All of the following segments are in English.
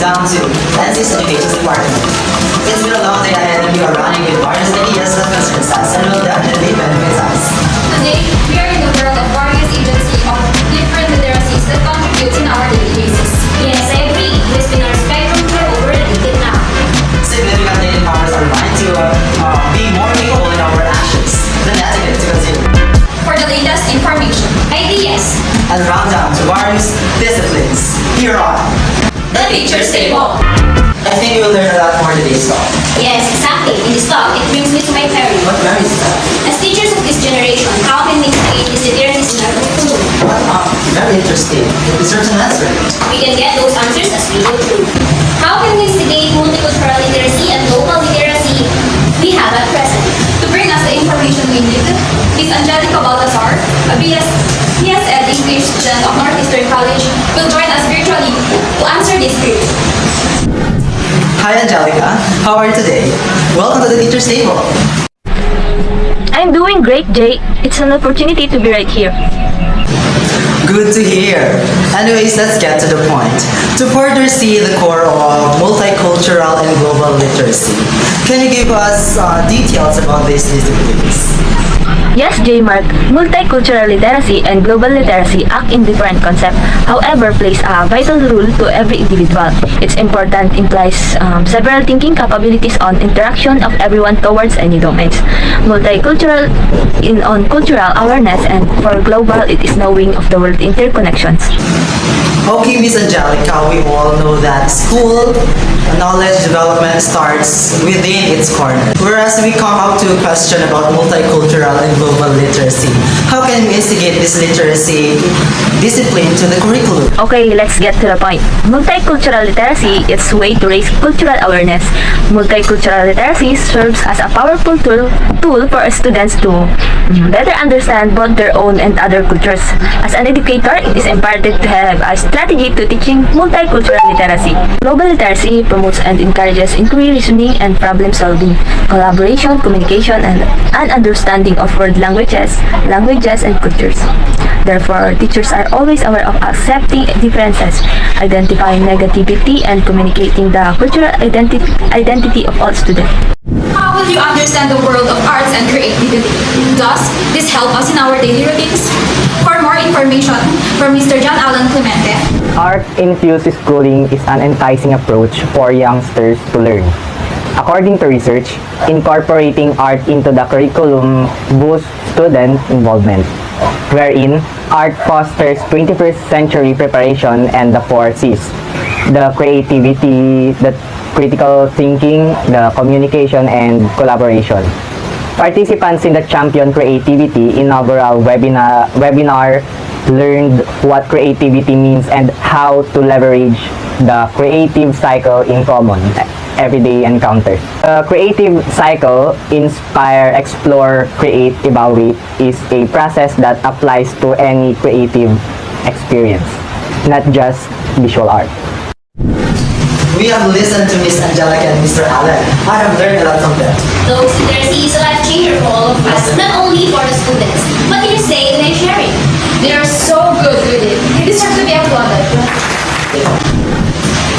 welcome to Nancy's Education Department. It's been a long day ahead and we are running with various ideas that concerns us and will definitely benefit us. Today, we are in the world of various agencies of different literacies that contribute in our daily basis. Yes, I agree. It has been our spectrum for over a decade now. Significant data powers our mind to be more capable in our actions. The etiquette to consider. For the latest information, Ideas. And rundown to various disciplines. Here on the Teacher's Table. I think we will learn a lot more today's talk. Yes, exactly. In this talk, it brings me to my theory. What varies that? As teachers of this generation, how can we create these literacies in our curriculum? Very interesting. It deserves an answer. We can get those answers as we go through. How can we instigate multicultural literacy and local literacy we have at present? To bring us the information we need, Ms. ANGELICA Baltazar, a BS Ed English student of Northeastern College, will join us virtually to answer this query. Hi Angelica, how are you today? Welcome to the Teacher's Table. I'm doing great, Jay. It's an opportunity to be right here. Good to hear. Anyways, let's get to the point. To further see the core of multicultural and global literacy, can you give us details about these disciplines? Yes, J. Mark. Multicultural literacy and global literacy act in different concepts, however, plays a vital role to every individual. Its importance implies several thinking capabilities on interaction of everyone towards any domains. Multicultural on cultural awareness, and for global, it is knowing of the world interconnections. Okay, Miss Angelica, we all know that school knowledge development starts within its corner. Whereas we come up to a question about multicultural and global literacy, how can we instigate this literacy discipline to the curriculum? Okay, let's get to the point. Multicultural literacy is a way to raise cultural awareness. Multicultural literacy serves as a powerful tool for students to better understand both their own and other cultures. As an educator, it is imperative to have a strategy to teaching multicultural literacy. Global literacy promotes and encourages inquiry, reasoning, and problem solving, collaboration, communication, and an understanding of world languages, and cultures. Therefore, teachers are always aware of accepting differences, identifying negativity, and communicating the cultural identity of all students. How will you understand the world of arts and creativity? Does this help us in our daily routines? For more information from Mr. ALLAN Clemente. Art-infused schooling is an enticing approach for youngsters to learn. According to research, incorporating art into the curriculum boosts student involvement, wherein art fosters 21st century preparation and the 4 C's: the creativity, the critical thinking, the communication, and collaboration. Participants in the Champion Creativity inaugural webinar learned what creativity means and how to leverage the creative cycle in common everyday encounters. The creative cycle, inspire, explore, create, evaluate, is a process that applies to any creative experience, not just visual art. We have listened to Miss Angelica and Mr. Allan. I have learned a lot from them. Those literacy is a life changer for all of us, not only for the students. What do you say when sharing? They are so good with it. They deserve to be applauded.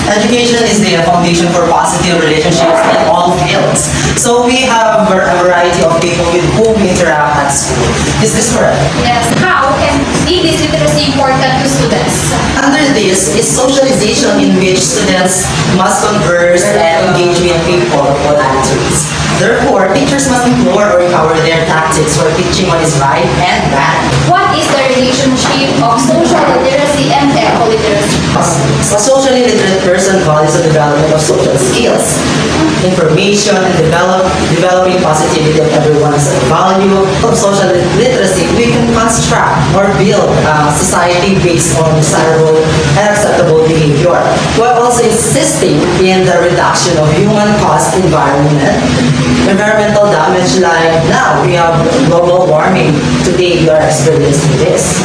Education is the foundation for positive relationships in all fields. So we have a variety of people with whom we interact at school. Is this correct? Yes. How can make this literacy important to students? Under this is socialization, in which students must converse and engage with people of all attitudes. Therefore, teachers must implore or empower their tactics for teaching what is right and bad. What is the relationship of social literacy and eco-literacy? A socially literate person values the development of social skills, information, and developing positivity of everyone's value of social literacy. We can construct or build a society based on desirable and acceptable behavior, while also insisting in the reduction of human-caused environmental damage. Like now, we have global warming. Today, we are experiencing this.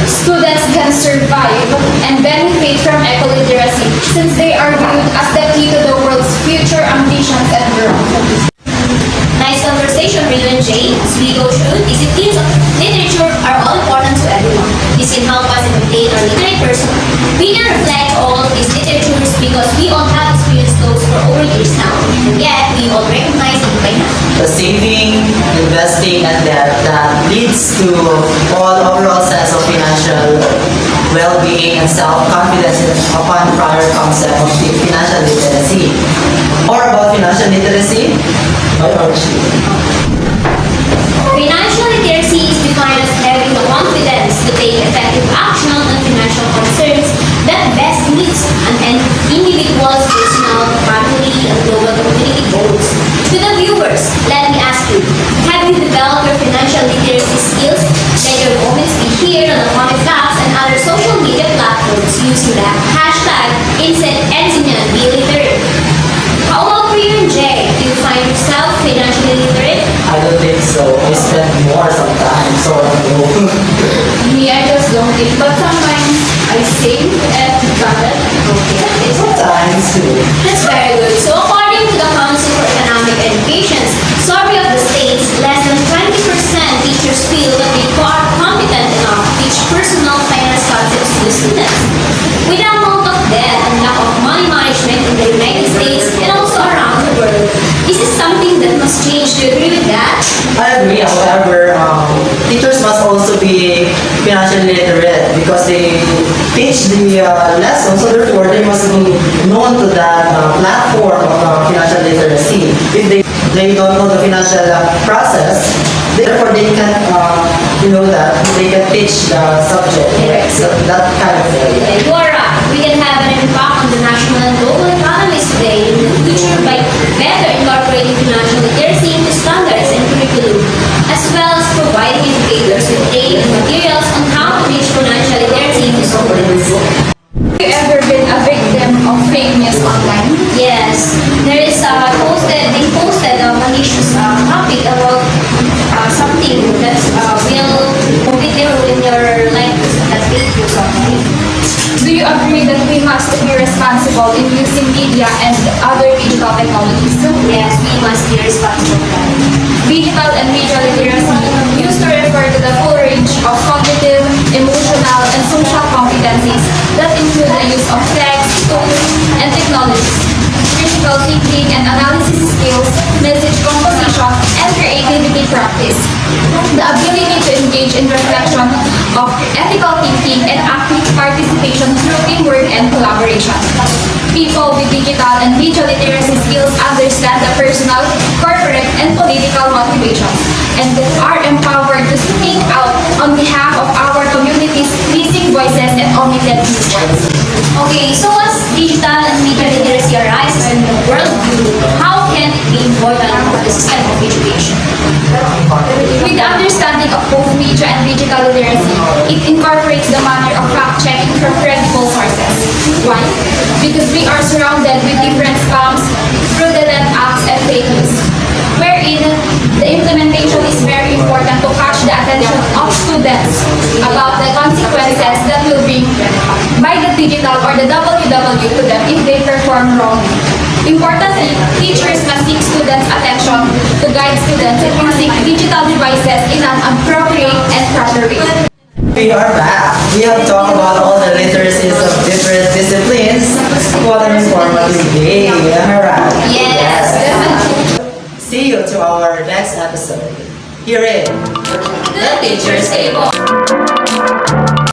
Students can survive and benefit from eco-literacy since they are viewed as the key to the world's future ambitions and growth. Nice conversation, Rio and Jay. As we go through, disciplines of literature are all important to everyone. This can help us maintain our literary person. We can reflect all these literatures because we all have experienced those for over years now. And yet, we all recognize it by now. The saving, investing, and debt that leads to all overall sense of financial well-being and self-confidence upon prior concept of financial literacy. More about financial literacy by Archie. Financial literacy is defined as having the confidence to take effective action on financial concerns that best meets an individual's personal, family, and global community goals. To the viewers, let me ask you, have you developed your financial literacy skills? Let your comments be here on the comment box and other social media platforms using the hashtag #EnseñanBeLiterate. How about for you and Jay? Do you find yourself financially literate? I don't think so. I spend more sometimes, so I don't know. Me, I just don't think, but sometimes I save and travel. Okay. Sometimes too. That's very good. So according to the Council for Economic Education's survey of the states, less than 20% teachers feel that they are competent enough to teach personal finance concepts to students. With the amount of debt and lack of money management in the United States and also around the world, this is something that must change. Do you agree with that? I agree. However, teachers must also be financially literate because they teach the lesson, so therefore they must be known to that platform of financial literacy. If they don't know the financial process, therefore they can, they can teach the subject. Yes. So that kind of area. Yeah, you are right. We can have an impact on the national and global economies today in the future by better incorporating financial literacy into standards and curriculum, as well as providing educators with data and materials on how to teach financial literacy to students. Have you ever been a victim of fake news online? Yes, there is they posted a malicious topic about something that will video in your life that fake news online. Do you agree that we must be responsible in using media and other digital technologies? Yes, we must be responsible for that. Digital and media literacy used to refer to the full range of cognitive, emotional, and social competencies that include the use of text, tools, and technologies, critical thinking and analysis skills, message composition, and creativity practice. The ability to engage in reflection of ethical thinking and active participation through teamwork and collaboration. People with digital and media literacy skills understand the personal, corporate, and political motivations and are empowered to speak out on behalf of our communities, missing voices and omitted viewpoints. Okay, so as digital and media literacy arises in the worldview, how can it be important for the system of education? With the understanding of both media and digital literacy, it incorporates the manner of fact-checking from credible sources. Why? Because we are surrounded with different scams, fraudulent acts, and fake news, wherein the implementation is very important to catch the attention of students about the consequences that will bring by the digital or the WW to them if they perform wrongly. Importantly, teachers must seek students' attention to guide students in using digital devices in an appropriate and proper way. We are back. We have talked about all the literacies of different disciplines. What an informative day. Am I right? Yes. See you to our next episode. Here in The Teacher's Table.